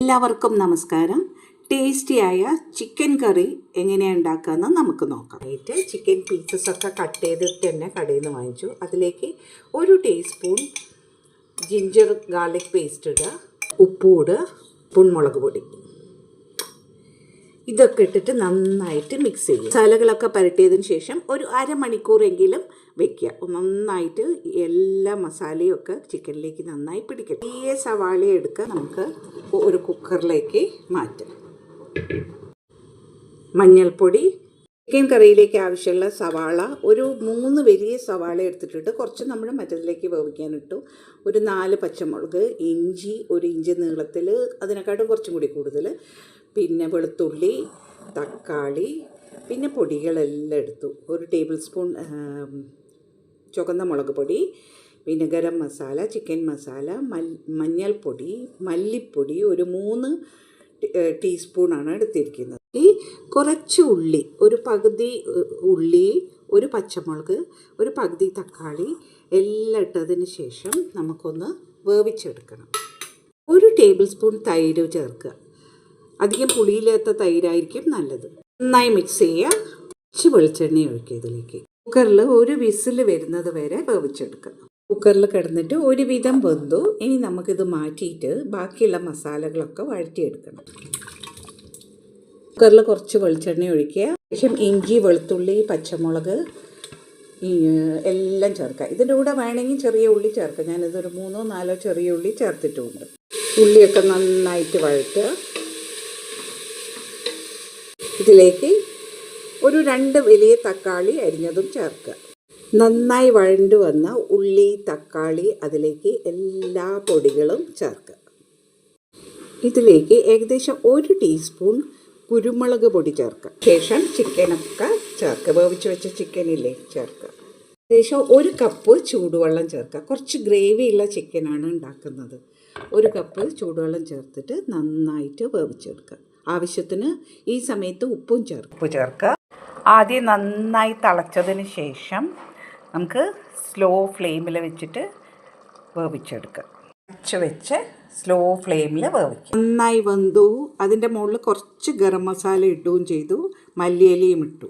എല്ലാവർക്കും നമസ്കാരം. ടേസ്റ്റിയായ ചിക്കൻ കറി എങ്ങനെയാണ് ഉണ്ടാക്കുകയെന്ന് നമുക്ക് നോക്കാം. ചിക്കൻ പീസസ് ഒക്കെ കട്ട് ചെയ്തിട്ട് തന്നെ കടയിൽ നിന്ന് വാങ്ങിച്ചു. അതിലേക്ക് 1 ടീസ്പൂൺ ജിഞ്ചർ ഗാർലിക് പേസ്റ്റ് ഇടുക, ഉപ്പ് ഇടുക, സ്പൂൺ മുളക് പൊടി, ഇതൊക്കെ ഇട്ടിട്ട് നന്നായിട്ട് മിക്സ് ചെയ്യുക. മസാലകളൊക്കെ പുരട്ടിയതിന് ശേഷം ഒരു അരമണിക്കൂറെങ്കിലും വെക്കുക. നന്നായിട്ട് എല്ലാ മസാലയും ഒക്കെ ചിക്കനിലേക്ക് നന്നായി പിടിക്കുക. ഈ സവാള എടുക്കുക, നമുക്ക് ഒരു കുക്കറിലേക്ക് മാറ്റാം. മഞ്ഞൾപ്പൊടി, ചിക്കൻ കറിയിലേക്ക് ആവശ്യമുള്ള സവാള ഒരു 3 വലിയ സവാള എടുത്തിട്ടിട്ട് കുറച്ച് നമ്മൾ മറ്റതിലേക്ക് വേവിക്കാനിട്ടു. ഒരു 4 പച്ചമുളക്, ഇഞ്ചി 1 ഇഞ്ച് നീളത്തിൽ, അതിനെക്കാട്ടും കുറച്ചും കൂടി കൂടുതൽ, പിന്നെ വെളുത്തുള്ളി, തക്കാളി, പിന്നെ പൊടികളെല്ലാം എടുത്തു. 1 ടേബിൾ സ്പൂൺ ചുവന്ന മുളക് പൊടി, പിന്നെ ഗരം മസാല, ചിക്കൻ മസാല, മഞ്ഞൾപ്പൊടി, മല്ലിപ്പൊടി ഒരു 3 ടീസ്പൂണാണ് എടുത്തിരിക്കുന്നത്. ഈ കുറച്ച് ഉള്ളി, ഒരു പകുതി ഉള്ളി, ഒരു പച്ചമുളക്, ഒരു പകുതി തക്കാളി എല്ലാം ഇട്ടതിന് ശേഷം നമുക്കൊന്ന് വേവിച്ചെടുക്കണം. 1 ടേബിൾ സ്പൂൺ തൈര് ചേർക്കുക. അധികം പുളിയില്ലാത്ത തൈരായിരിക്കും നല്ലത്. നന്നായി മിക്സ് ചെയ്യുക. കുറച്ച് വെളിച്ചെണ്ണ ഒഴിക്കുക ഇതിലേക്ക്. കുക്കറിൽ 1 വിസിൽ വരുന്നത് വരെ വേവിച്ചെടുക്കുക. കുക്കറിൽ കിടന്നിട്ട് ഒരുവിധം വെന്തു. ഇനി നമുക്കിത് മാറ്റിയിട്ട് ബാക്കിയുള്ള മസാലകളൊക്കെ വഴറ്റിയെടുക്കണം. കുക്കറിൽ കുറച്ച് വെളിച്ചെണ്ണ ഒഴിക്കുക. ശേഷം ഇഞ്ചി, വെളുത്തുള്ളി, പച്ചമുളക് എല്ലാം ചേർക്കുക. ഇതിൻ്റെ കൂടെ വേണമെങ്കിൽ ചെറിയ ഉള്ളി ചേർക്കുക. ഞാനിതൊരു 3-4 ചെറിയ ഉള്ളി ചേർത്തിട്ടുമുണ്ട്. ഉള്ളിയൊക്കെ നന്നായിട്ട് വഴറ്റുക. ഇതിലേക്ക് ഒരു 2 വലിയ തക്കാളി അരിഞ്ഞതും ചേർക്കുക. നന്നായി വഴണ്ടു വന്ന ഉള്ളി, തക്കാളി, അതിലേക്ക് എല്ലാ പൊടികളും ചേർക്കുക. ഇതിലേക്ക് ഏകദേശം 1 ടീസ്പൂൺ കുരുമുളക് പൊടി ചേർക്കുക. ശേഷം ചിക്കനൊക്കെ ചേർക്കുക. വേവിച്ച് വെച്ച ചിക്കനില്ലേ ചേർക്കുക. ഏകദേശം 1 കപ്പ് ചൂടുവെള്ളം ചേർക്കുക. കുറച്ച് ഗ്രേവിയുള്ള ചിക്കനാണ് ഉണ്ടാക്കുന്നത്. 1 കപ്പ് ചൂടുവെള്ളം ചേർത്തിട്ട് നന്നായിട്ട് വേവിച്ചെടുക്കുക. ആവശ്യത്തിന് ഈ സമയത്ത് ഉപ്പ് ചേർക്കുക. ആദ്യം നന്നായി തിളച്ചതിന് ശേഷം നമുക്ക് സ്ലോ ഫ്ലെയിമിൽ വെച്ചിട്ട് വേവിച്ചെടുക്കുക. വെച്ച് സ്ലോ ഫ്ലെയിമിൽ വേവിക്കുക. നന്നായി വെന്തു. അതിൻ്റെ മുകളിൽ കുറച്ച് ഗരം മസാല ഇട്ടുകയും ചെയ്തു, മല്ലിയിലയും ഇട്ടു.